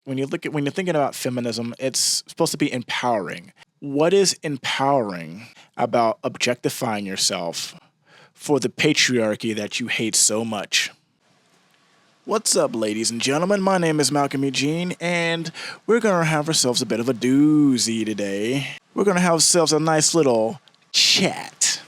when you're thinking about feminism, it's supposed to be empowering. What is empowering about objectifying yourself for the patriarchy that you hate so much? What's up, ladies and gentlemen? My name is Malcolm Eugene, and we're going to have ourselves a bit of a doozy today. We're going to have ourselves a nice little chat.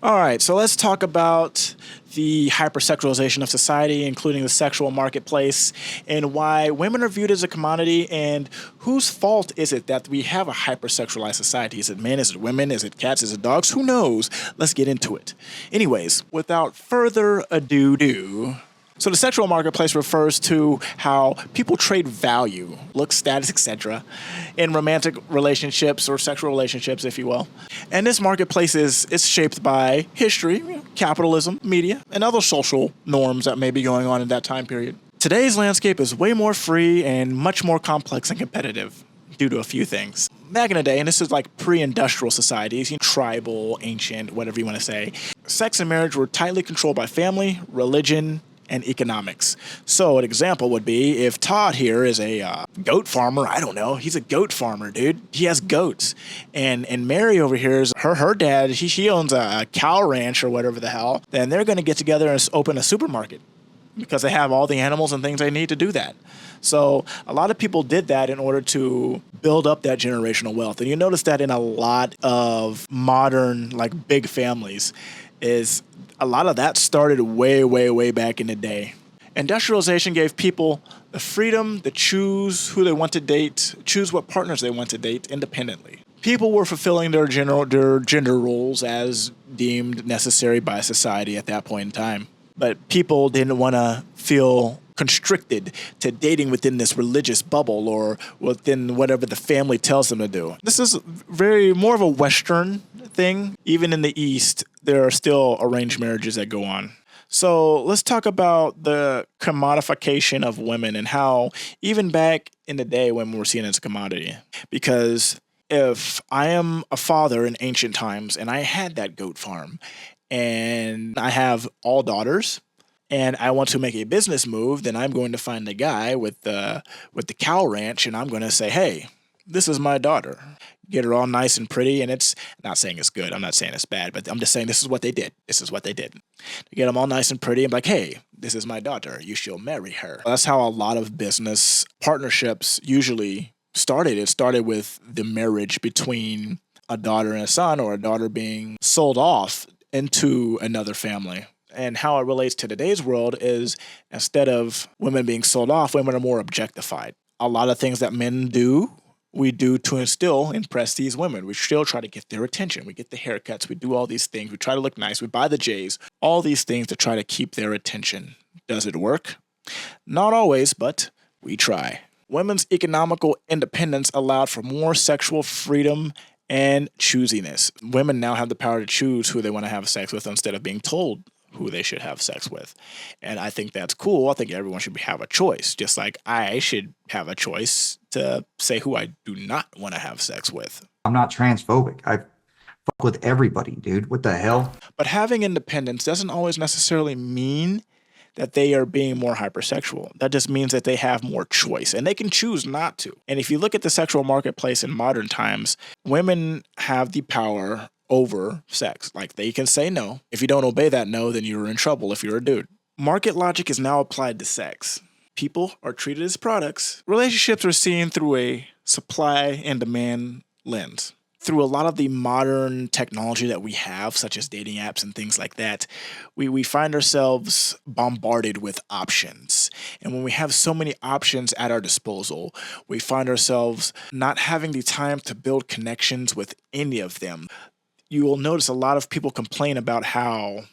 All right, so let's talk about the hyper-sexualization of society, including the sexual marketplace, and why women are viewed as a commodity, and whose fault is it that we have a hyper-sexualized society? Is it men? Is it women? Is it cats? Is it dogs? Who knows? Let's get into it. Anyways, without further ado, so the sexual marketplace refers to how people trade value, looks, status, etc. in romantic relationships or sexual relationships, if you will. And this marketplace is shaped by history, capitalism, media, and other social norms that may be going on in that time period. Today's landscape is way more free and much more complex and competitive due to a few things. Back in the day, and this is like pre-industrial societies, tribal, ancient, whatever you want to say, sex and marriage were tightly controlled by family, religion, and economics. So an example would be if Todd here is a goat farmer. I don't know. He's a goat farmer, dude. He has goats. And Mary over here is her dad. She owns a cow ranch or whatever the hell. Then they're going to get together and open a supermarket because they have all the animals and things they need to do that. So a lot of people did that in order to build up that generational wealth. And you notice that in a lot of modern, like, big families is a lot of that started way, way, way back in the day. Industrialization gave people the freedom to choose who they want to date, choose what partners they want to date independently. People were fulfilling their gender roles as deemed necessary by society at that point in time. But people didn't want to feel constricted to dating within this religious bubble or within whatever the family tells them to do. This is very more of a Western thing. Even in the East, there are still arranged marriages that go on. So let's talk about the commodification of women and how even back in the day women were seen as a commodity. Because if I am a father in ancient times and I had that goat farm and I have all daughters, and I want to make a business move, then I'm going to find a guy with the cow ranch, and I'm going to say, hey, this is my daughter. Get her all nice and pretty, and it's not saying it's good. I'm not saying it's bad, but I'm just saying this is what they did. This is what they did. To get them all nice and pretty and be like, hey, this is my daughter. You shall marry her. That's how a lot of business partnerships usually started. It started with the marriage between a daughter and a son, or a daughter being sold off into another family. And how it relates to today's world is instead of women being sold off, women are more objectified. A lot of things that men do, we do to still impress these women. We still try to get their attention. We get the haircuts. We do all these things. We try to look nice. We buy the J's. All these things to try to keep their attention. Does it work? Not always, but we try. Women's economical independence allowed for more sexual freedom and choosiness. Women now have the power to choose who they want to have sex with instead of being told who they should have sex with. And I think that's cool. I think everyone should have a choice, just like I should have a choice to say who I do not want to have sex with. I'm not transphobic. I fuck with everybody, dude. What the hell? But having independence doesn't always necessarily mean that they are being more hypersexual. That just means that they have more choice and they can choose not to. And if you look at the sexual marketplace in modern times, women have the power over sex. Like, they can say no. If you don't obey that no, then you're in trouble if you're a dude. Market logic is now applied to sex. People are treated as products. Relationships are seen through a supply and demand lens. Through a lot of the modern technology that we have, such as dating apps and things like that, we find ourselves bombarded with options. And when we have so many options at our disposal, we find ourselves not having the time to build connections with any of them. You will notice a lot of people complain about how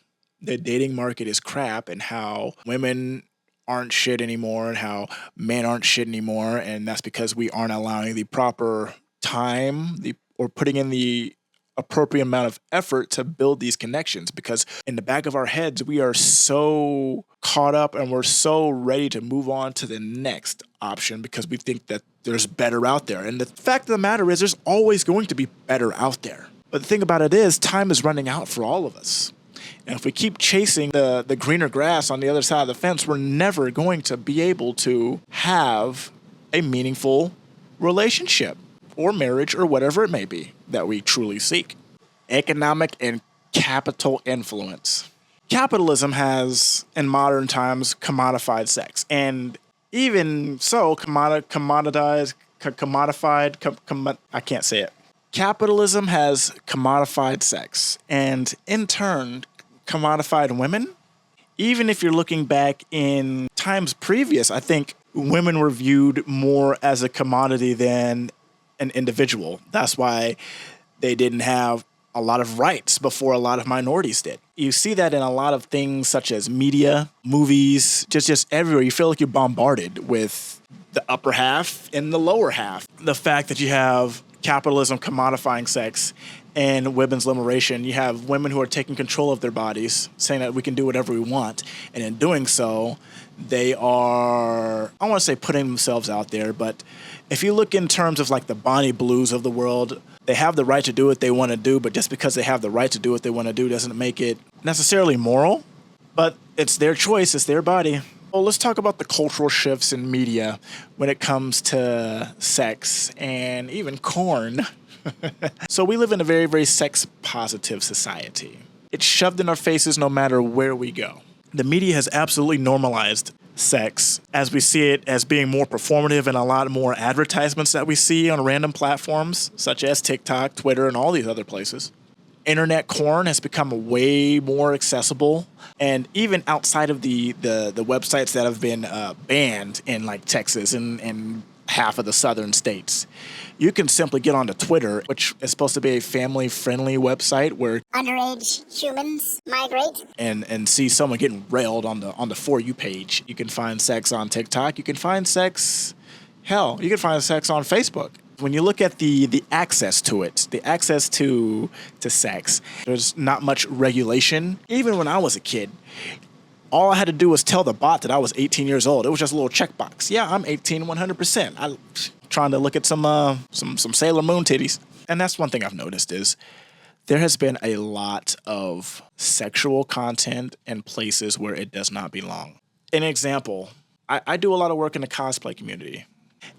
the dating market is crap and how women aren't shit anymore and how men aren't shit anymore. And that's because we aren't allowing the proper time or putting in the appropriate amount of effort to build these connections, because in the back of our heads, we are so caught up and we're so ready to move on to the next option because we think that there's better out there. And the fact of the matter is there's always going to be better out there. But the thing about it is time is running out for all of us. And if we keep chasing the greener grass on the other side of the fence, we're never going to be able to have a meaningful relationship or marriage or whatever it may be that we truly seek. Economic and capital influence. Capitalism has, in modern times, commodified sex. And even so, I can't say it. Capitalism has commodified sex and, in turn, commodified women. Even if you're looking back in times previous, I think women were viewed more as a commodity than an individual. That's why they didn't have a lot of rights before a lot of minorities did. You see that in a lot of things such as media, movies, just everywhere. You feel like you're bombarded with the upper half and the lower half. The fact that you have capitalism commodifying sex and women's liberation, you have women who are taking control of their bodies, saying that we can do whatever we want. And in doing so, they are, I don't want to say putting themselves out there, but if you look in terms of like the Bonnie Blues of the world, they have the right to do what they want to do, but just because they have the right to do what they want to do doesn't make it necessarily moral. But it's their choice, it's their body. Well, let's talk about the cultural shifts in media when it comes to sex and even corn. So we live in a very, very sex-positive society. It's shoved in our faces no matter where we go. The media has absolutely normalized sex as we see it as being more performative and a lot more advertisements that we see on random platforms such as TikTok, Twitter, and all these other places. Internet porn has become way more accessible, and even outside of the websites that have been banned in like Texas and half of the southern states, you can simply get onto Twitter, which is supposed to be a family-friendly website where underage humans migrate, and see someone getting railed on the For You page. You can find sex on TikTok. You can find sex, you can find sex on Facebook. When you look at the access to it, the access to sex, there's not much regulation. Even when I was a kid, all I had to do was tell the bot that I was 18 years old. It was just a little checkbox. Yeah, I'm 18, 100%. I'm trying to look at some Sailor Moon titties. And that's one thing I've noticed is there has been a lot of sexual content in places where it does not belong. An example, I do a lot of work in the cosplay community.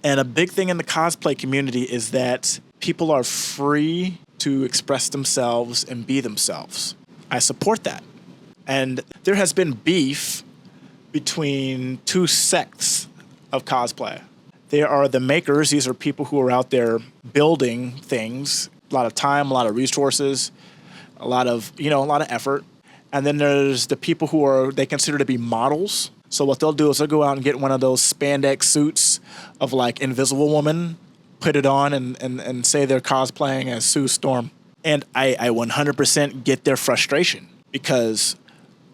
And a big thing in the cosplay community is that people are free to express themselves and be themselves. I support that. And there has been beef between two sects of cosplay. There are the makers. These are people who are out there building things, a lot of time, a lot of resources, a lot of effort. And then there's the people who they consider to be models. So what they'll do is they'll go out and get one of those spandex suits of like Invisible Woman, put it on and say they're cosplaying as Sue Storm. And I 100% get their frustration, because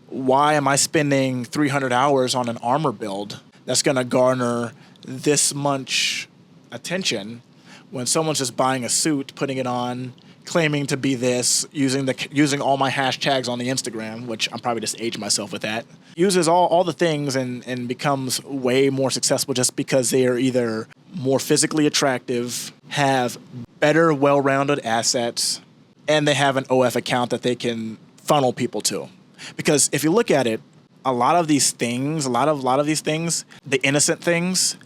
why am I spending 300 hours on an armor build that's going to garner this much attention when someone's just buying a suit, putting it on, claiming to be this, using all my hashtags on the Instagram, which I'm probably just aging myself with that, uses all the things and becomes way more successful just because they are either more physically attractive, have better, well-rounded assets, and they have an OF account that they can funnel people to. Because if you look at it, a lot of these things, the innocent things,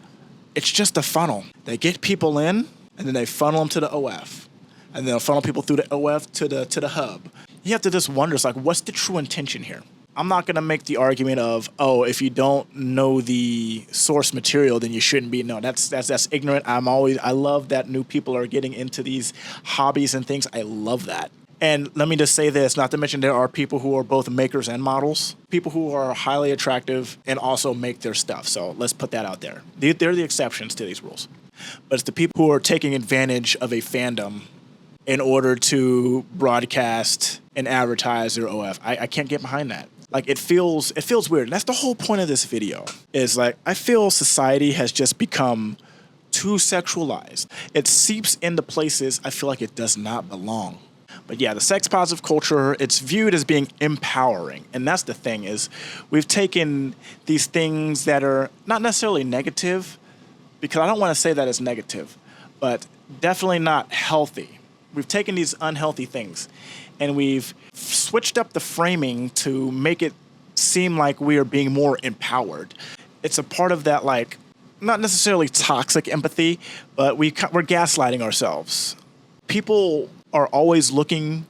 it's just a funnel. They get people in, and then they funnel them to the OF. And then they'll funnel people through the OF to the hub. You have to just wonder, it's like, what's the true intention here? I'm not going to make the argument of, if you don't know the source material, then you shouldn't be. No, that's ignorant. I love that new people are getting into these hobbies and things. I love that. And let me just say this, not to mention there are people who are both makers and models, people who are highly attractive and also make their stuff. So let's put that out there. They're the exceptions to these rules. But it's the people who are taking advantage of a fandom in order to broadcast and advertise their OF. I can't get behind that. Like, it feels weird. And that's the whole point of this video, is like, I feel society has just become too sexualized. It seeps into places I feel like it does not belong. But yeah, the sex-positive culture, it's viewed as being empowering. And that's the thing, is we've taken these things that are not necessarily negative, because I don't want to say that it's negative, but definitely not healthy. We've taken these unhealthy things, and we've switched up the framing to make it seem like we are being more empowered. It's a part of that, like, not necessarily toxic empathy, but we're gaslighting ourselves. People are always looking,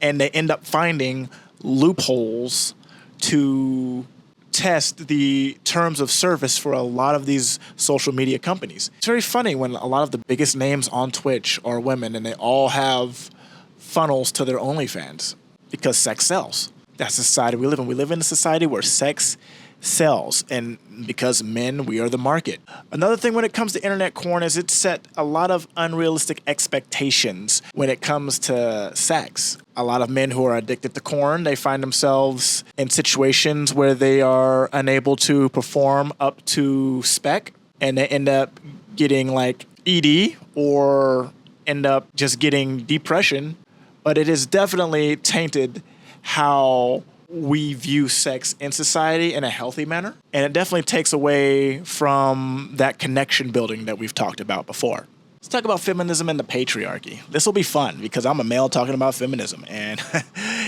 and they end up finding loopholes to test the terms of service for a lot of these social media companies. It's very funny when a lot of the biggest names on Twitch are women and they all have funnels to their OnlyFans because sex sells. That's the society we live in. We live in a society where sex sells, and because men, we are the market. Another thing when it comes to internet porn is it set a lot of unrealistic expectations when it comes to sex. A lot of men who are addicted to porn, they find themselves in situations where they are unable to perform up to spec, and they end up getting like ED or end up just getting depression. But it has definitely tainted how we view sex in society in a healthy manner. And it definitely takes away from that connection building that we've talked about before. Let's talk about feminism and the patriarchy. This will be fun because I'm a male talking about feminism. And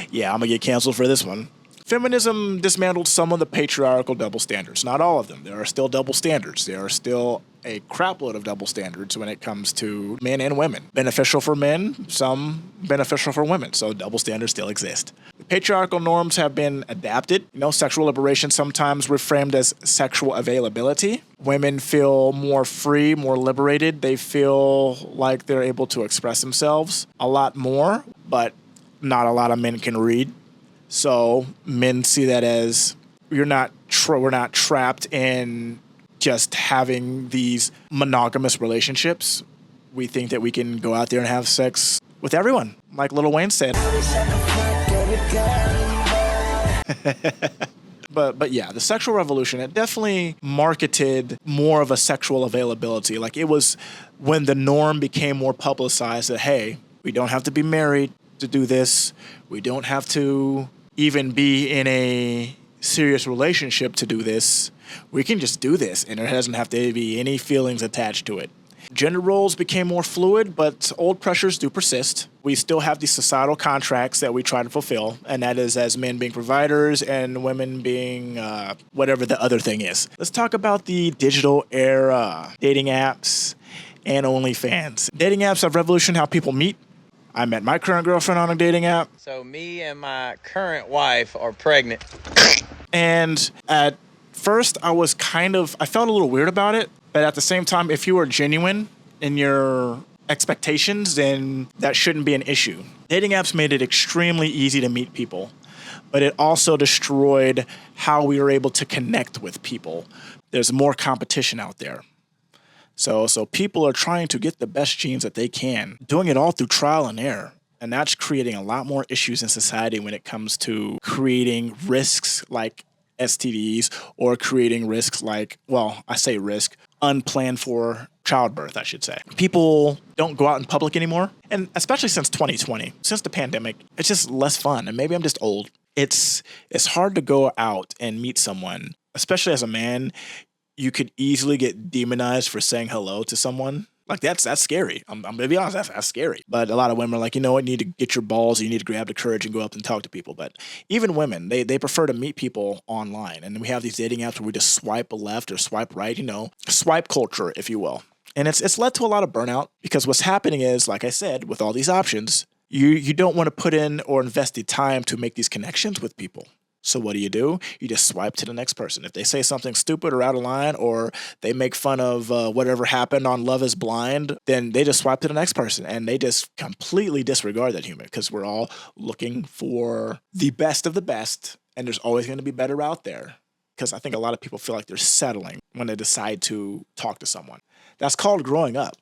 yeah, I'm going to get canceled for this one. Feminism dismantled some of the patriarchal double standards. Not all of them. There are still double standards. There are still a crapload of double standards when it comes to men and women. Beneficial for men, some beneficial for women. So double standards still exist. The patriarchal norms have been adapted. Sexual liberation sometimes reframed as sexual availability. Women feel more free, more liberated. They feel like they're able to express themselves a lot more, but not a lot of men can read. So men see that as we're not trapped in just having these monogamous relationships. We think that we can go out there and have sex with everyone, like Lil Wayne said. But yeah, the sexual revolution, it definitely marketed more of a sexual availability. Like it was when the norm became more publicized that, hey, we don't have to be married to do this. We don't have to even be in a serious relationship to do this. We can just do this, and there doesn't have to be any feelings attached to it. Gender roles became more fluid, but old pressures do persist. We still have these societal contracts that we try to fulfill, and that is as men being providers and women being whatever the other thing is. Let's talk about the digital era, dating apps, and OnlyFans. Dating apps have revolutionized how people meet. I met my current girlfriend on a dating app. So me and my current wife are pregnant. And at first, I felt a little weird about it. But at the same time, if you are genuine in your expectations, then that shouldn't be an issue. Dating apps made it extremely easy to meet people, but it also destroyed how we were able to connect with people. There's more competition out there. So people are trying to get the best genes that they can, doing it all through trial and error. And that's creating a lot more issues in society when it comes to creating risks like STDs or creating risks like, unplanned for childbirth, I should say. People don't go out in public anymore. And especially since 2020, since the pandemic, it's just less fun. And maybe I'm just old. It's hard to go out and meet someone, especially as a man. You could easily get demonized for saying hello to someone. Like that's scary. I'm gonna be honest, that's scary. But a lot of women are like, you know what, you need to get your balls, you need to grab the courage and go up and talk to people. But even women, they prefer to meet people online. And we have these dating apps where we just swipe left or swipe right, swipe culture, if you will. And it's led to a lot of burnout because what's happening is, like I said, with all these options, you don't want to put in or invest the time to make these connections with people. So what do? You just swipe to the next person. If they say something stupid or out of line or they make fun of whatever happened on Love is Blind, then they just swipe to the next person and they just completely disregard that human because we're all looking for the best of the best and there's always going to be better out there because I think a lot of people feel like they're settling when they decide to talk to someone. That's called growing up.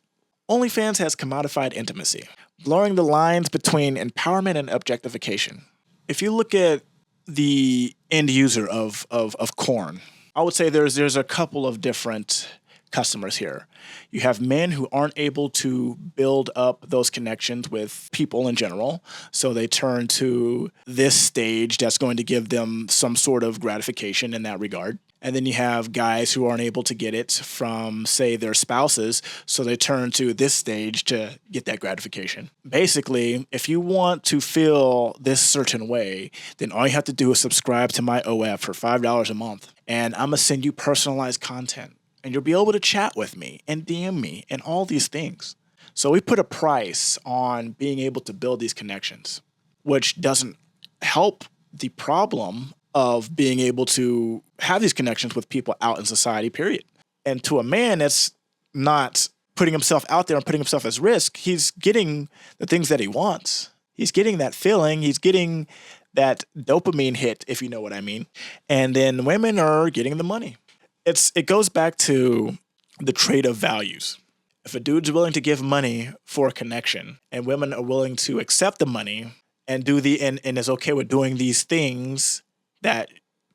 OnlyFans has commodified intimacy, blurring the lines between empowerment and objectification. If you look at the end user of corn, I would say there's a couple of different customers here. You have men who aren't able to build up those connections with people in general, so they turn to this stage that's going to give them some sort of gratification in that regard. And then you have guys who aren't able to get it from, say, their spouses, so they turn to this stage to get that gratification. Basically, if you want to feel this certain way, then all you have to do is subscribe to my OF for $5 a month. And I'm going to send you personalized content. and you'll be able to chat with me and DM me and all these things. So we put a price on being able to build these connections, which doesn't help the problem of being able to have these connections with people out in society, period. And to a man, it's not putting himself out there and putting himself at risk. He's getting the things that he wants. He's getting that feeling. He's getting that dopamine hit, if you know what I mean. And then women are getting the money. It goes back to the trade of values. If a dude's willing to give money for a connection and women are willing to accept the money and and is okay with doing these things that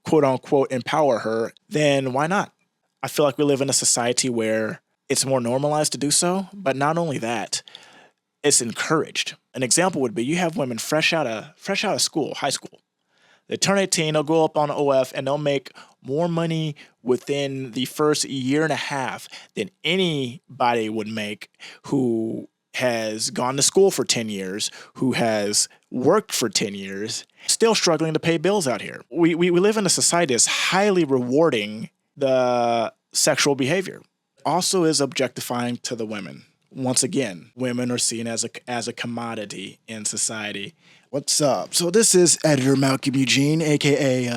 quote unquote empower her, then why not? I feel like we live in a society where it's more normalized to do so, but not only that, it's encouraged. An example would be you have women fresh out of school, high school. They turn 18, they'll go up on OF, and they'll make more money within the first year and a half than anybody would make who has gone to school for 10 years, who has worked for 10 years, still struggling to pay bills out here. We live in a society that's highly rewarding the sexual behavior. Also is objectifying to the women. Once again, women are seen as a commodity in society. What's up? So this is editor Malcolm Eugene, aka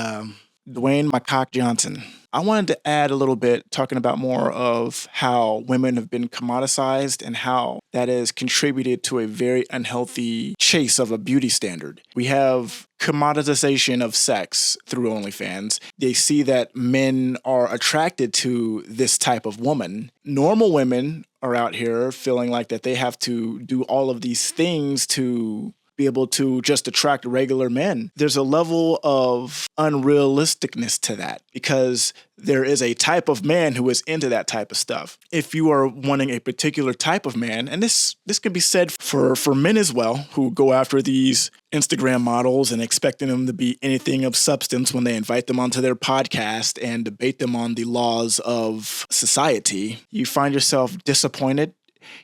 Dwayne Macaque Johnson. I wanted to add a little bit talking about more of how women have been commoditized and how that has contributed to a very unhealthy chase of a beauty standard. We have commoditization of sex through OnlyFans. They see that men are attracted to this type of woman. Normal women are out here feeling like that they have to do all of these things to be able to just attract regular men. There's a level of unrealisticness to that because there is a type of man who is into that type of stuff. If you are wanting a particular type of man, and this could be said for men as well, who go after these Instagram models and expecting them to be anything of substance when they invite them onto their podcast and debate them on the laws of society, you find yourself disappointed.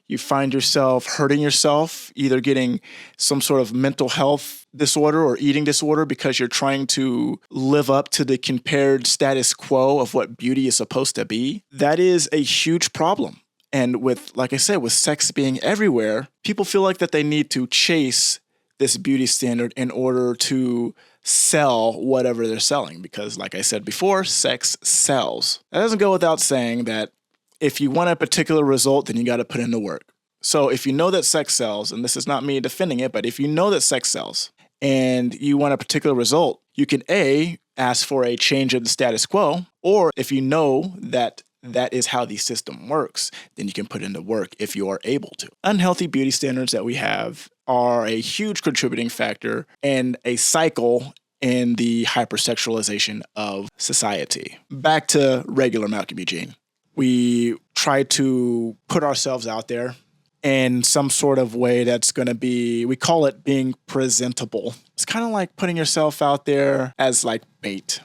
You find yourself hurting yourself, either getting some sort of mental health disorder or eating disorder because you're trying to live up to the compared status quo of what beauty is supposed to be. That is a huge problem. And with, like I said, with sex being everywhere, people feel like that they need to chase this beauty standard in order to sell whatever they're selling. Because like I said before, sex sells. That doesn't go without saying that if you want a particular result, then you got to put in the work. So if you know that sex sells, and this is not me defending it, but if you know that sex sells and you want a particular result, you can A, ask for a change of the status quo, or if you know that that is how the system works, then you can put in the work if you are able to. Unhealthy beauty standards that we have are a huge contributing factor and a cycle in the hyper-sexualization of society. Back to regular Malcolm Eugene. We try to put ourselves out there in some sort of way that's going to be, we call it being presentable. It's kind of like putting yourself out there as like bait,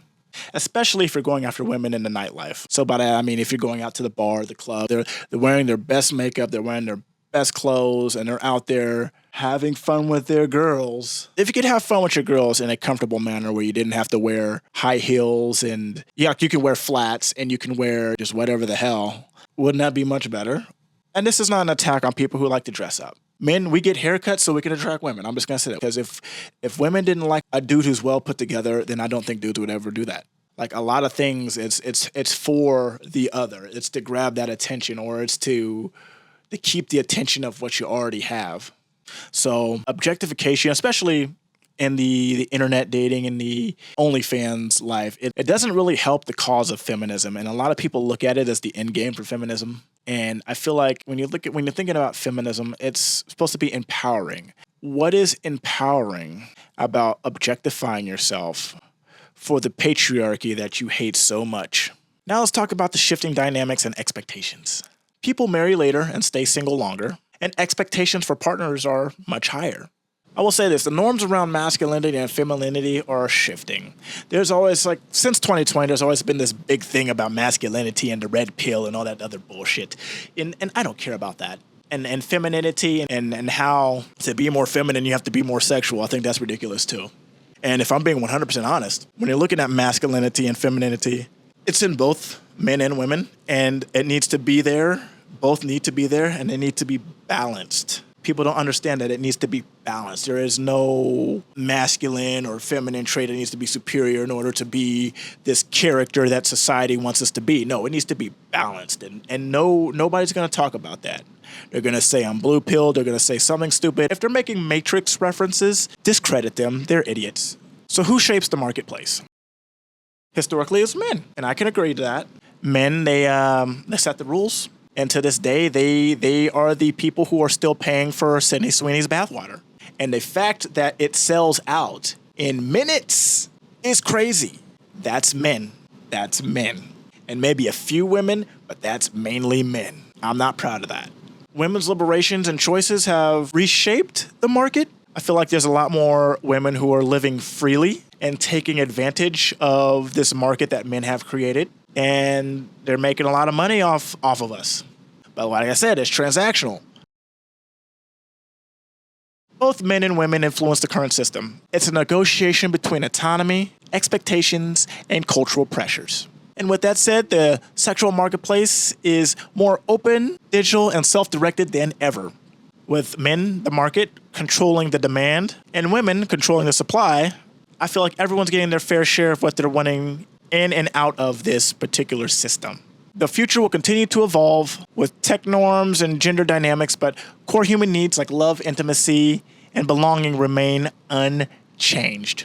especially if you're going after women in the nightlife. So by that, I mean, if you're going out to the bar, the club, they're wearing their best makeup, they're wearing their best clothes, and they're out there having fun with their girls. If you could have fun with your girls in a comfortable manner where you didn't have to wear high heels and you can wear flats and you can wear just whatever the hell, wouldn't that be much better? And this is not an attack on people who like to dress up. Men, we get haircuts so we can attract women. I'm just going to say that. Because if women didn't like a dude who's well put together, then I don't think dudes would ever do that. Like a lot of things, it's for the other. It's to grab that attention, or it's to keep the attention of what you already have. So objectification, especially in the internet dating and the OnlyFans life, it doesn't really help the cause of feminism. And a lot of people look at it as the end game for feminism. And I feel like when you're thinking about feminism, it's supposed to be empowering. What is empowering about objectifying yourself for the patriarchy that you hate so much? Now let's talk about the shifting dynamics and expectations. People marry later and stay single longer, and expectations for partners are much higher. I will say this, the norms around masculinity and femininity are shifting. There's always, since 2020, there's always been this big thing about masculinity and the red pill and all that other bullshit. And I don't care about that. And femininity and how to be more feminine, you have to be more sexual. I think that's ridiculous too. And if I'm being 100% honest, when you're looking at masculinity and femininity, It's in both men and women, and it needs to be there. Both need to be there, and they need to be balanced. People don't understand that it needs to be balanced. There is no masculine or feminine trait that needs to be superior in order to be this character that society wants us to be. No, it needs to be balanced, and nobody's going to talk about that. They're going to say I'm blue pilled. They're going to say something stupid. If they're making Matrix references, discredit them. They're idiots. So who shapes the marketplace? Historically, it's men, and I can agree to that. Men, they set the rules. And to this day, they are the people who are still paying for Sydney Sweeney's bathwater. And the fact that it sells out in minutes is crazy. That's men. That's men. And maybe a few women, but that's mainly men. I'm not proud of that. Women's liberations and choices have reshaped the market. I feel like there's a lot more women who are living freely and taking advantage of this market that men have created. And they're making a lot of money off of us. But like I said, it's transactional. Both men and women influence the current system. It's a negotiation between autonomy, expectations, and cultural pressures. And with that said, the sexual marketplace is more open, digital, and self-directed than ever. With men, the market, controlling the demand, and women controlling the supply, I feel like everyone's getting their fair share of what they're wanting in and out of this particular system. The future will continue to evolve with tech norms and gender dynamics, but core human needs like love, intimacy, and belonging remain unchanged.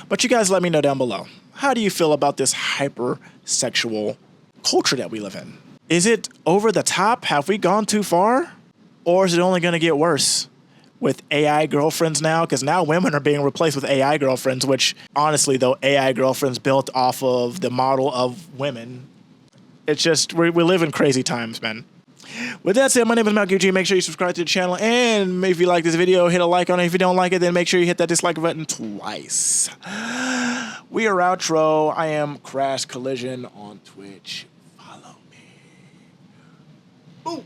But you guys let me know down below. How do you feel about this hyper-sexual culture that we live in? Is it over the top? Have we gone too far? Or is it only going to get worse with AI girlfriends now? Because now women are being replaced with AI girlfriends, which honestly, though, AI girlfriends built off of the model of women. It's just, we live in crazy times, man. With that said, my name is Matt Gucci. Make sure you subscribe to the channel. And if you like this video, hit a like on it. If you don't like it, then make sure you hit that dislike button twice. We are outro. I am Crash Collision on Twitch. Follow me. Boom.